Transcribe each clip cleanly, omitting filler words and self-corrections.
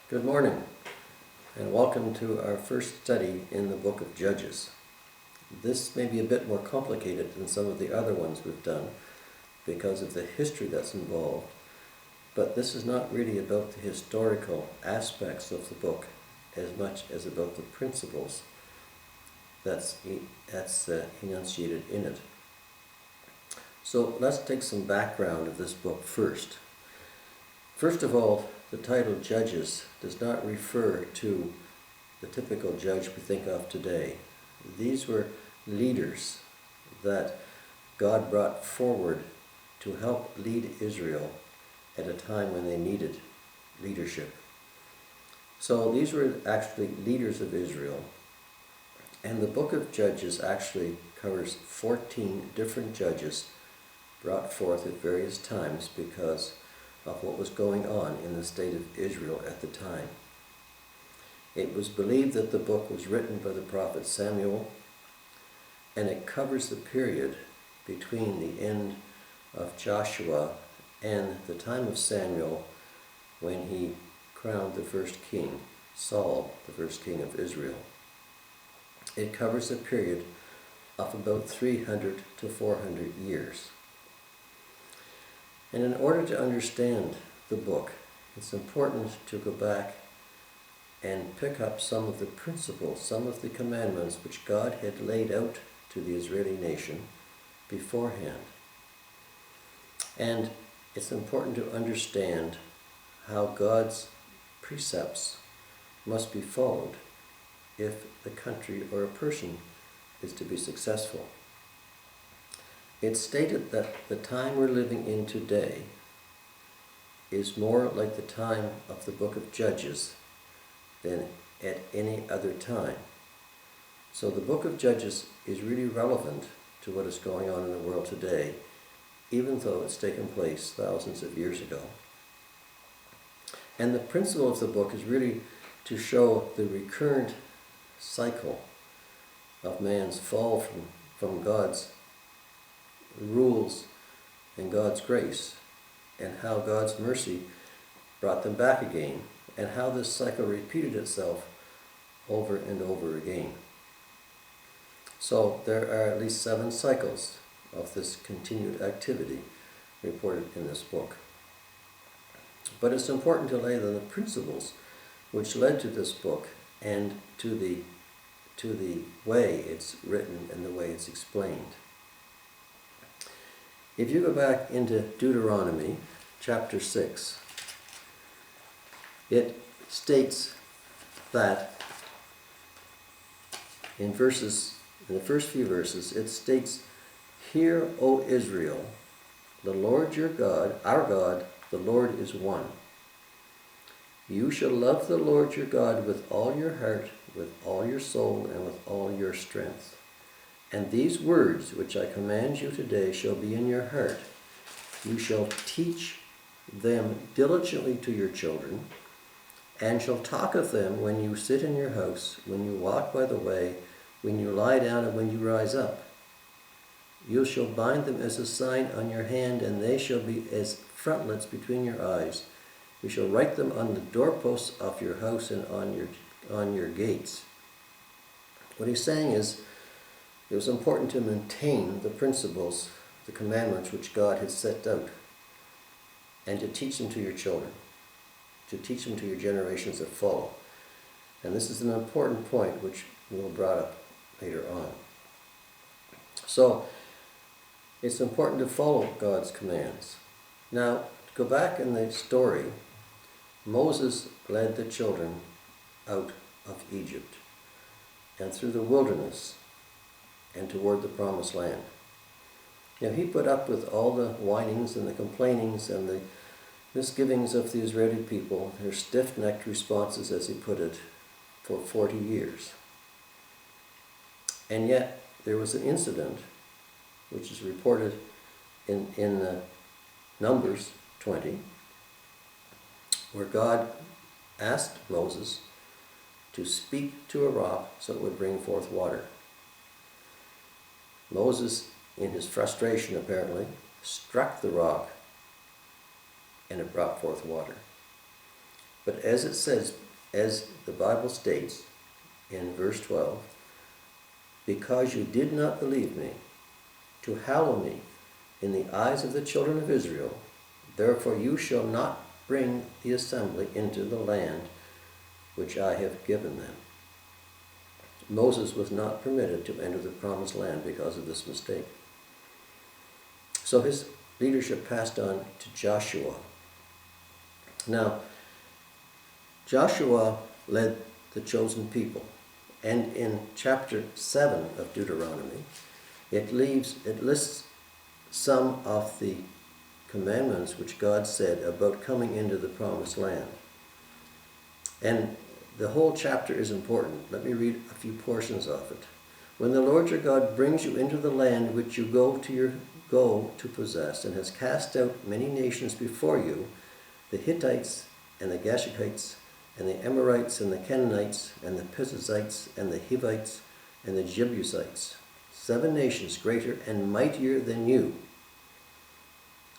Good morning, and welcome to our first study in the book of Judges. This may be a bit more complicated than some of the other ones we've done because of the history that's involved, but this is not really about the historical aspects of the book as much as about the principles that's enunciated in it. So let's take some background of this book first. First of all, the title Judges does not refer to the typical judge we think of today. These were leaders that God brought forward to help lead Israel at a time when they needed leadership. So these were actually leaders of Israel. And the book of Judges actually covers 14 different judges brought forth at various times because of what was going on in the state of Israel at the time. It was believed that the book was written by the prophet Samuel, and it covers the period between the end of Joshua and the time of Samuel when he crowned the first king, Saul, the first king of Israel. It covers a period of about 300 to 400 years. And in order to understand the book, it's important to go back and pick up some of the principles, some of the commandments which God had laid out to the Israeli nation beforehand. And it's important to understand how God's precepts must be followed if the country or a person is to be successful. It's stated that the time we're living in today is more like the time of the book of Judges than at any other time. So the book of Judges is really relevant to what is going on in the world today, even though it's taken place thousands of years ago. And the principle of the book is really to show the recurrent cycle of man's fall from God's rules and God's grace, and how God's mercy brought them back again, and how this cycle repeated itself over and over again. So there are at least 7 cycles of this continued activity reported in this book. But it's important to lay down the principles which led to this book and to the way it's written and the way it's explained. If you go back into Deuteronomy chapter 6, it states that in the first few verses, it states, "Hear, O Israel, the Lord your God, our God, the Lord is one. You shall love the Lord your God with all your heart, with all your soul, and with all your strength. And these words which I command you today shall be in your heart. You shall teach them diligently to your children, and shall talk of them when you sit in your house, when you walk by the way, when you lie down, and when you rise up. You shall bind them as a sign on your hand, and they shall be as frontlets between your eyes. You shall write them on the doorposts of your house and on your gates." What he's saying is, it was important to maintain the principles, the commandments which God had set out, and to teach them to your children, to teach them to your generations that follow. And this is an important point which we'll brought up later on. So, it's important to follow God's commands. Now, to go back in the story, Moses led the children out of Egypt and through the wilderness and toward the promised land. Now he put up with all the whinings and the complainings and the misgivings of the Israeli people, their stiff-necked responses, as he put it, for 40 years. And yet there was an incident which is reported in Numbers 20, where God asked Moses to speak to a rock so it would bring forth water. Moses, in his frustration apparently, struck the rock and it brought forth water. But as it says, as the Bible states in verse 12, because you did not believe me, to hallow me in the eyes of the children of Israel, therefore you shall not bring the assembly into the land which I have given them. Moses was not permitted to enter the promised land because of this mistake. So his leadership passed on to Joshua. Now, Joshua led the chosen people, and in chapter 7 of Deuteronomy, it lists some of the commandments which God said about coming into the promised land. And the whole chapter is important. Let me read a few portions of it. When the Lord your God brings you into the land which you go to possess, and has cast out many nations before you, the Hittites and the Gashites and the Amorites and the Canaanites and the Perizzites and the Hivites and the Jebusites, 7 nations greater and mightier than you.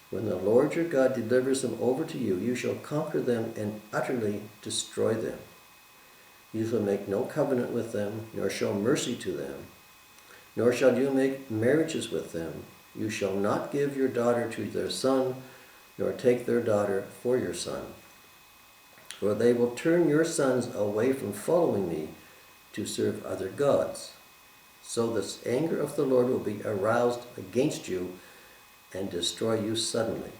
When the Lord your God delivers them over to you, you shall conquer them and utterly destroy them. You shall make no covenant with them, nor show mercy to them, nor shall you make marriages with them. You shall not give your daughter to their son, nor take their daughter for your son. For they will turn your sons away from following me to serve other gods. So the anger of the Lord will be aroused against you and destroy you suddenly.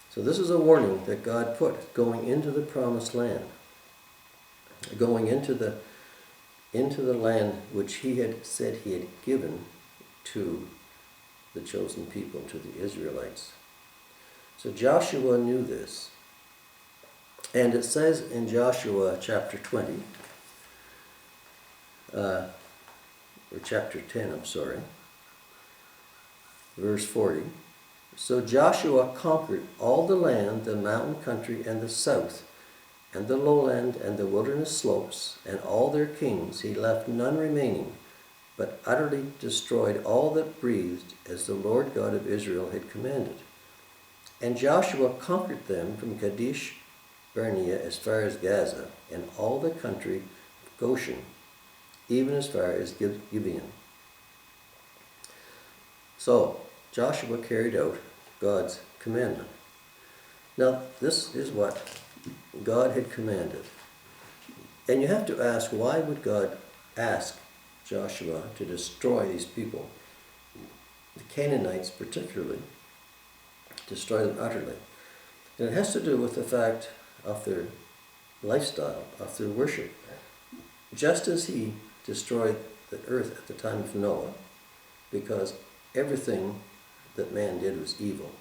So this is a warning that God put going into the promised land, going into the land which he had said he had given to the chosen people, to the Israelites. So Joshua knew this. And it says in Joshua chapter 20, or chapter 10, verse 40. So Joshua conquered all the land, the mountain country and the south, and the lowland and the wilderness slopes, and all their kings. He left none remaining, but utterly destroyed all that breathed, as the Lord God of Israel had commanded. And Joshua conquered them from Kadesh Barnea as far as Gaza, and all the country of Goshen, even as far as Gibeon. So Joshua carried out God's commandment. Now, this is what God had commanded. And you have to ask, why would God ask Joshua to destroy these people? The Canaanites particularly, destroy them utterly. And it has to do with the fact of their lifestyle, of their worship. Just as he destroyed the earth at the time of Noah, because everything that man did was evil,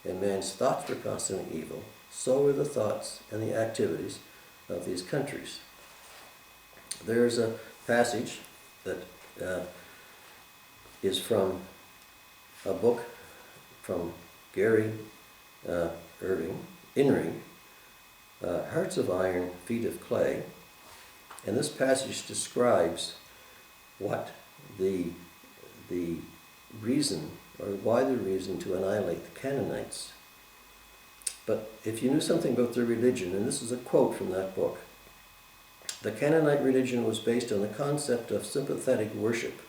and man's thoughts were constantly evil, so were the thoughts and the activities of these countries. There's a passage that is from a book from Gary Inring, Hearts of Iron, Feet of Clay. And this passage describes what the reason, or why the reason to annihilate the Canaanites. But if you knew something about their religion, and this is a quote from that book, the Canaanite religion was based on the concept of sympathetic worship.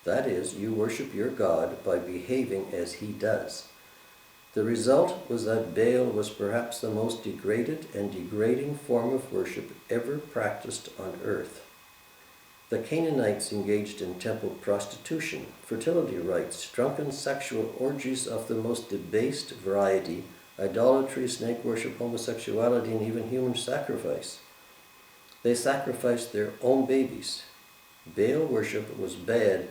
That is, you worship your God by behaving as he does. The result was that Baal was perhaps the most degraded and degrading form of worship ever practiced on earth. The Canaanites engaged in temple prostitution, fertility rites, drunken sexual orgies of the most debased variety, idolatry, snake worship, homosexuality, and even human sacrifice. They sacrificed their own babies. Baal worship was bad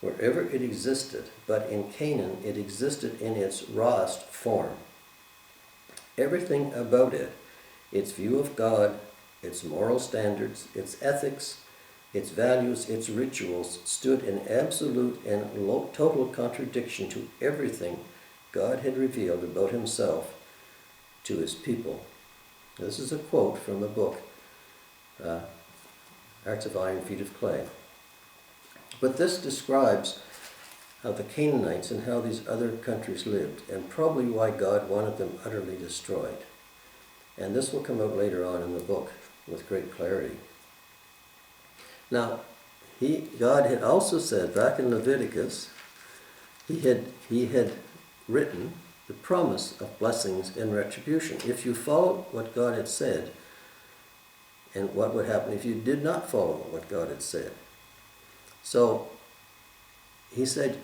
wherever it existed, but in Canaan it existed in its rawest form. Everything about it, its view of God, its moral standards, its ethics, its values, its rituals, stood in absolute and total contradiction to everything God had revealed about himself to his people. This is a quote from the book, Hearts of Iron, Feet of Clay. But this describes how the Canaanites and how these other countries lived, and probably why God wanted them utterly destroyed. And this will come out later on in the book with great clarity. Now, God had also said back in Leviticus, he had written the promise of blessings and retribution. If you follow what God had said, and what would happen if you did not follow what God had said. So, he said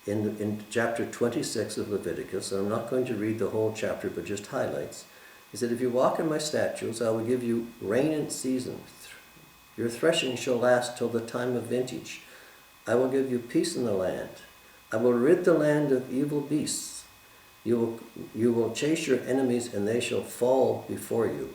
in chapter 26 of Leviticus, and I'm not going to read the whole chapter, but just highlights, he said, if you walk in my statutes, I will give you rain in season. Your threshing shall last till the time of vintage. I will give you peace in the land. I will rid the land of evil beasts. You will chase your enemies, and they shall fall before you.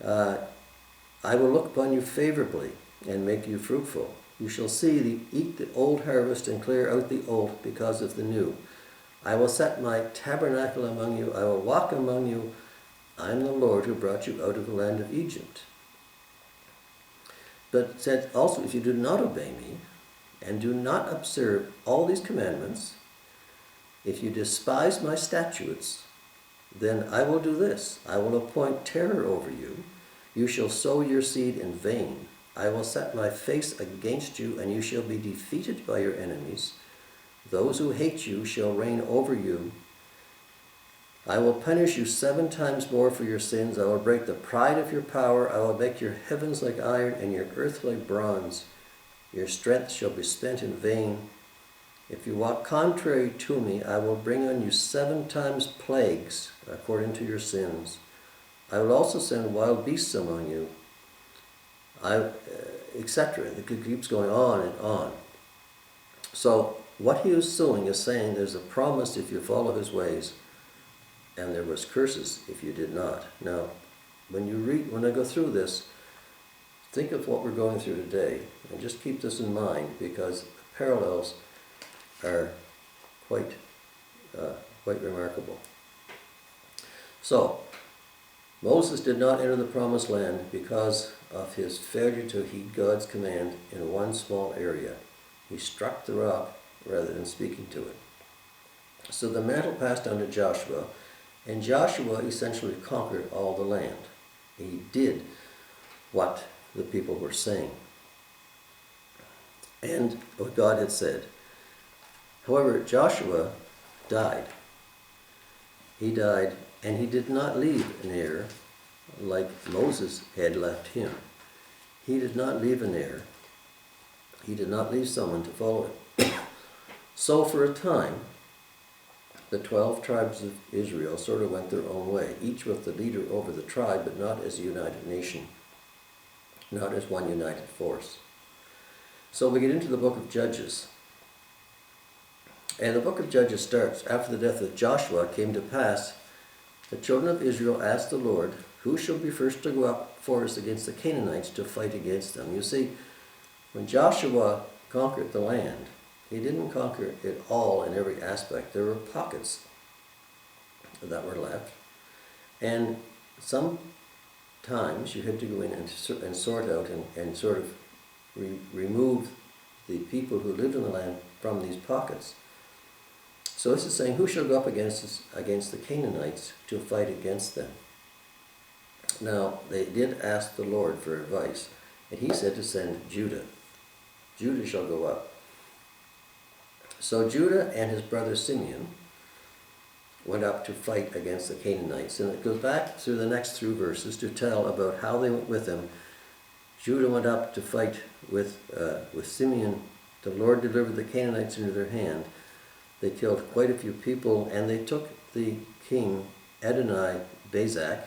I will look upon you favorably and make you fruitful. You shall eat the old harvest and clear out the old because of the new. I will set my tabernacle among you. I will walk among you. I am the Lord who brought you out of the land of Egypt. But said also, if you do not obey me and do not observe all these commandments, if you despise my statutes, then I will do this. I will appoint terror over you. You shall sow your seed in vain. I will set my face against you, and you shall be defeated by your enemies. Those who hate you shall reign over you. I will punish you 7 times more for your sins. I will break the pride of your power. I will make your heavens like iron and your earth like bronze. Your strength shall be spent in vain. If you walk contrary to me, I will bring on you 7 times plagues according to your sins. I will also send wild beasts among you, etc. It keeps going on and on. So what he was doing is saying there's a promise if you follow his ways, and there was curses if you did not. Now, when I go through this, think of what we're going through today, and just keep this in mind, because the parallels are quite remarkable. So, Moses did not enter the promised land because of his failure to heed God's command in one small area. He struck the rock rather than speaking to it. So the mantle passed on to Joshua, and Joshua essentially conquered all the land. He did what the people were saying and what God had said. However, Joshua died. He died, and he did not leave an heir like Moses had left him. He did not leave an heir. He did not leave someone to follow him. So for a time, the 12 tribes of Israel sort of went their own way, each with the leader over the tribe, but not as a united nation, not as one united force. So we get into the book of Judges. And the book of Judges starts, after the death of Joshua came to pass, the children of Israel asked the Lord, who shall be first to go up for us against the Canaanites to fight against them? You see, when Joshua conquered the land, he didn't conquer it all in every aspect. There were pockets that were left. And sometimes you had to go in and sort out and sort of remove the people who lived in the land from these pockets. So this is saying, who shall go up against the Canaanites to fight against them? Now, they did ask the Lord for advice, and he said to send Judah. Judah shall go up. So Judah and his brother Simeon went up to fight against the Canaanites. And it goes back through the next 3 verses to tell about how they went with him. Judah went up to fight with Simeon. The Lord delivered the Canaanites into their hand. They killed quite a few people, and they took the king Adonai-Bezek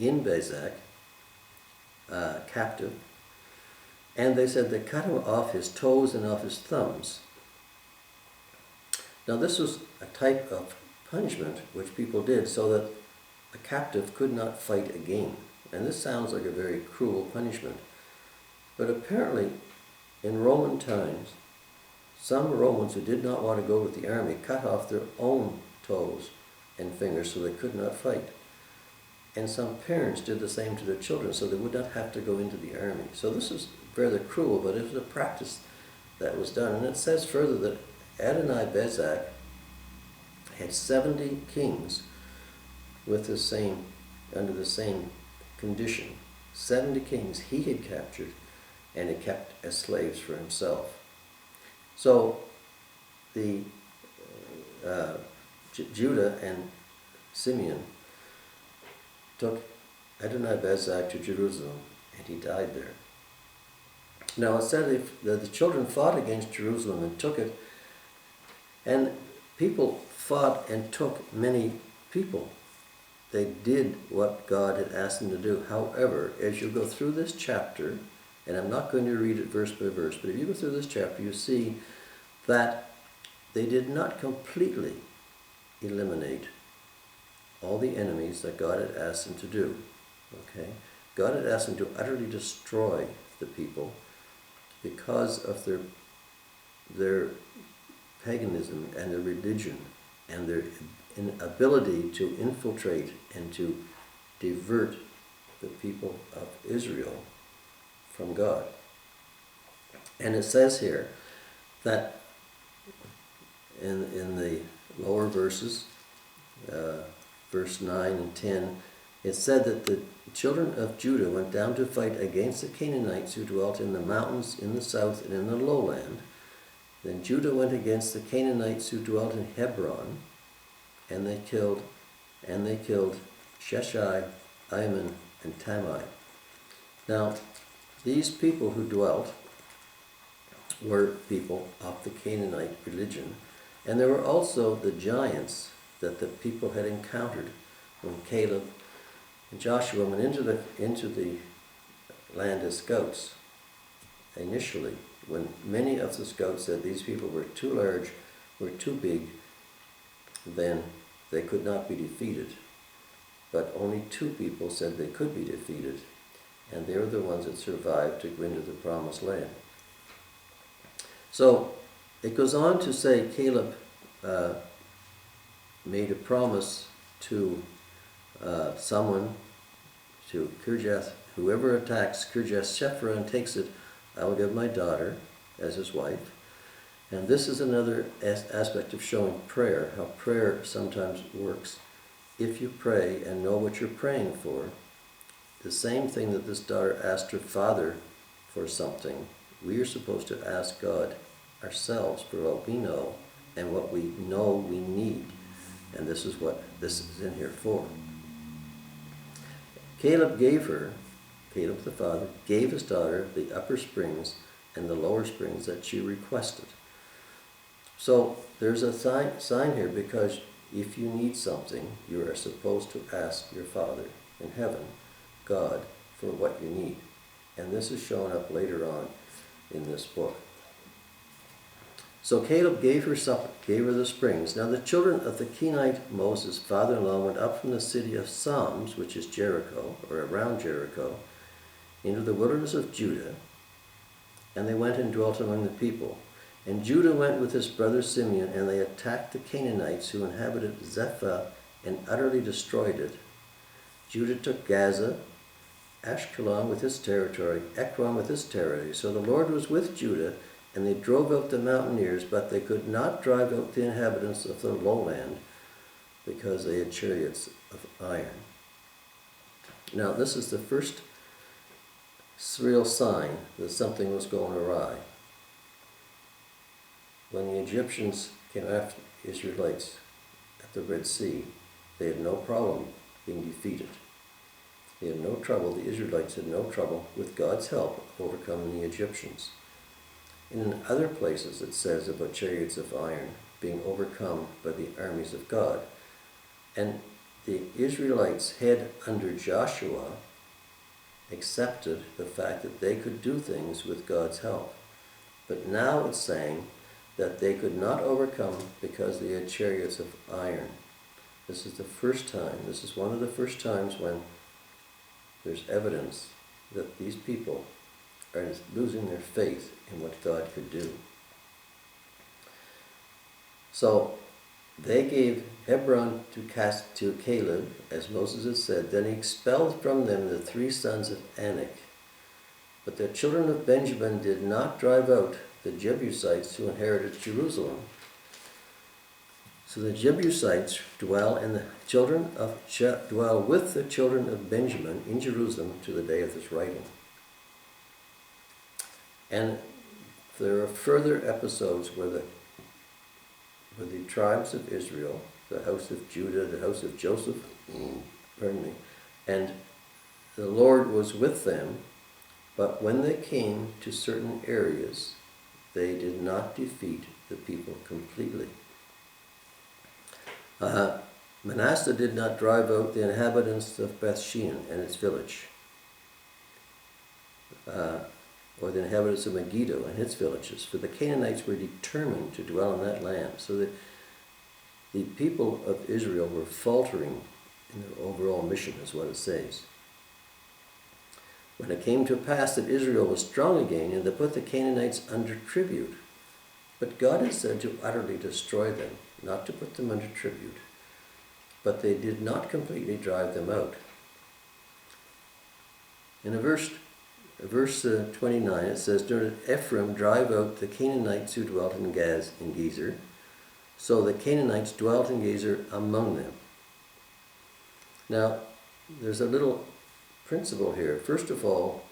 in Bezek captive. And they said they cut him off his toes and off his thumbs. Now this was a type of punishment which people did so that a captive could not fight again. And this sounds like a very cruel punishment. But apparently, in Roman times, some Romans who did not want to go with the army cut off their own toes and fingers so they could not fight. And some parents did the same to their children so they would not have to go into the army. So this is rather cruel, but it was a practice that was done. And it says further that Adonai-Bezek had 70 kings under the same condition. 70 kings he had captured and he kept as slaves for himself. So the Judah and Simeon took Adonai-Bezek to Jerusalem, and he died there. Now it said that the children fought against Jerusalem and took it, and people fought and took many people. They did what God had asked them to do. However, as you go through this chapter, and I'm not going to read it verse by verse, but if you go through this chapter, you see that they did not completely eliminate all the enemies that God had asked them to do. Okay? God had asked them to utterly destroy the people because of their paganism and their religion and their inability to infiltrate and to divert the people of Israel from God. And it says here that in the lower verses, verse 9 and 10, it said that the children of Judah went down to fight against the Canaanites who dwelt in the mountains in the south and in the lowland. Then Judah went against the Canaanites who dwelt in Hebron, and they killed Sheshai, Iman, and Tamai. Now, these people who dwelt were people of the Canaanite religion, and there were also the giants that the people had encountered when Caleb and Joshua went into the land as scouts. Initially, when many of the scouts said these people were too large, were too big, then they could not be defeated. But only 2 people said they could be defeated, and they were the ones that survived to go into the promised land. So it goes on to say Caleb made a promise to someone, to Kirjath, whoever attacks Kirjath Sephra and takes it, I will give my daughter as his wife. And this is another aspect of showing prayer, how prayer sometimes works. If you pray and know what you're praying for, the same thing that this daughter asked her father for something, we are supposed to ask God ourselves for what we know and what we know we need. And this is what this is in here for. Caleb the father, gave his daughter the upper springs and the lower springs that she requested. So there's a sign here, because if you need something, you are supposed to ask your Father in heaven, God, for what you need. And this is shown up later on in this book. So Caleb gave her the springs. Now the children of the Kenite Moses' father-in-law went up from the city of Psalms, which is Jericho, or around Jericho, into the wilderness of Judah, and they went and dwelt among the people. And Judah went with his brother Simeon, and they attacked the Canaanites who inhabited Zephath and utterly destroyed it. Judah took Gaza, Ashkelon with his territory, Ekron with his territory. So the Lord was with Judah, and they drove out the mountaineers, but they could not drive out the inhabitants of the lowland, because they had chariots of iron. Now this is the first real sign that something was going awry. When the Egyptians came after the Israelites at the Red Sea, they had no problem being defeated. They had no trouble, the Israelites had no trouble, with God's help, overcoming the Egyptians. And in other places it says about chariots of iron being overcome by the armies of God. And the Israelites had, under Joshua, accepted the fact that they could do things with God's help. But now it's saying that they could not overcome because they had chariots of iron. This is the first time, this is one of the first times when there's evidence that these people are losing their faith in what God could do. So they gave Hebron to Caleb, as Moses had said. Then he expelled from them the 3 sons of Anak. But the children of Benjamin did not drive out the Jebusites who inherited Jerusalem. So the Jebusites dwell with the children of Benjamin in Jerusalem to the day of this writing. And there are further episodes where the tribes of Israel, the house of Judah, the house of Joseph, and the Lord was with them, but when they came to certain areas, they did not defeat the people completely. Manasseh did not drive out the inhabitants of Bethshean and its village, or the inhabitants of Megiddo and its villages, for the Canaanites were determined to dwell in that land, so that the people of Israel were faltering in their overall mission, is what it says. When it came to pass that Israel was strong again, and they put the Canaanites under tribute, but God had said to utterly destroy them, not to put them under tribute, but they did not completely drive them out. In verse 29 it says, "Nor did Ephraim drive out the Canaanites who dwelt in Gezer, so the Canaanites dwelt in Gezer among them." Now, there's a little principle here. First of all,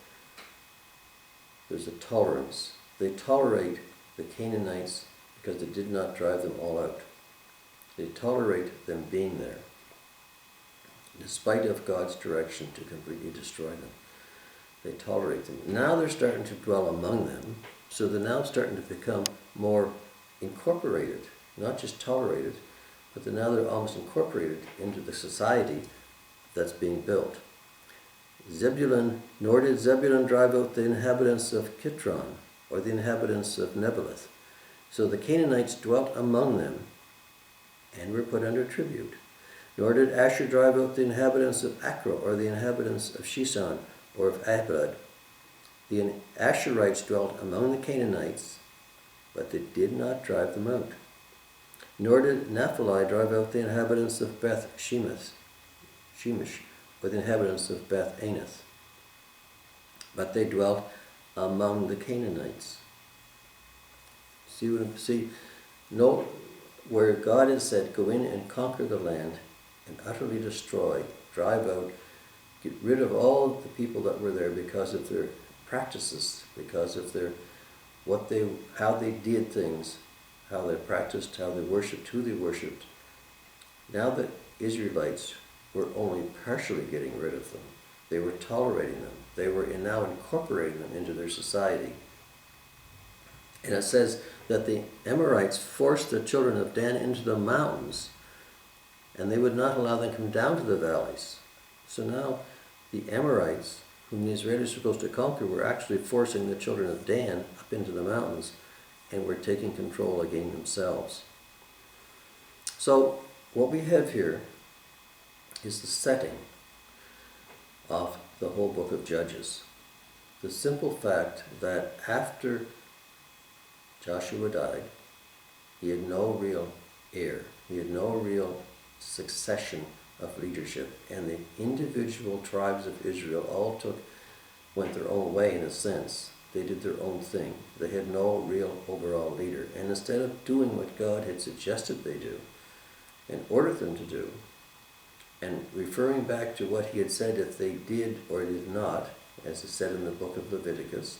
there's a tolerance. They tolerate the Canaanites because they did not drive them all out. They tolerate them being there, despite of God's direction to completely destroy them. They tolerate them. Now they're starting to dwell among them, so they're now starting to become more incorporated, not just tolerated, but now they're almost incorporated into the society that's being built. Nor did Zebulun drive out the inhabitants of Kitron, or the inhabitants of Nebaleth. So the Canaanites dwelt among them, and were put under tribute. Nor did Asher drive out the inhabitants of Akro, or the inhabitants of Shishon, or of Abad. The Asherites dwelt among the Canaanites, but they did not drive them out. Nor did Naphtali drive out the inhabitants of Beth Shemesh, or the inhabitants of Beth Anath, but they dwelt among the Canaanites. Note where God has said, go in and conquer the land and utterly destroy, drive out, get rid of all the people that were there because of their practices, because of how they did things, how they practiced, how they worshipped, who they worshipped. Now the Israelites were only partially getting rid of them. They were tolerating them. They were now incorporating them into their society. And it says that the Amorites forced the children of Dan into the mountains, and they would not allow them to come down to the valleys. So now the Amorites, whom the Israelis were supposed to conquer, were actually forcing the children of Dan up into the mountains, and were taking control again themselves. So what we have here is the setting of the whole book of Judges. The simple fact that after Joshua died, he had no real heir. He had no real succession of leadership. And the individual tribes of Israel all went their own way in a sense. They did their own thing. They had no real overall leader. And instead of doing what God had suggested they do and ordered them to do, and referring back to what he had said if they did or did not, as it said in the book of Leviticus,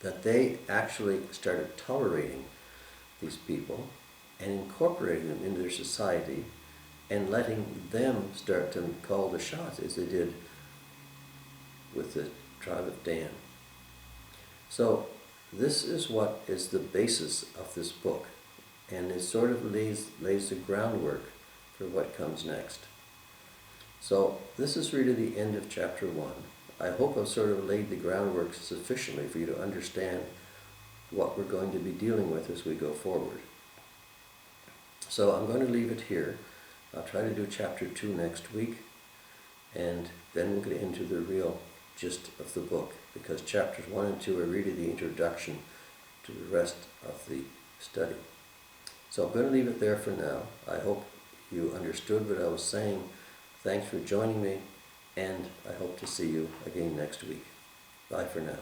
that they actually started tolerating these people and incorporating them into their society and letting them start to call the shots as they did with the tribe of Dan. So this is what is the basis of this book, and it sort of lays the groundwork for what comes next. So this is really the end of chapter 1. I hope I've sort of laid the groundwork sufficiently for you to understand what we're going to be dealing with as we go forward. So I'm going to leave it here. I'll try to do chapter 2 next week, and then we'll get into the real gist of the book, because chapters 1 and 2 are really the introduction to the rest of the study. So I'm going to leave it there for now. I hope you understood what I was saying. Thanks for joining me, and I hope to see you again next week. Bye for now.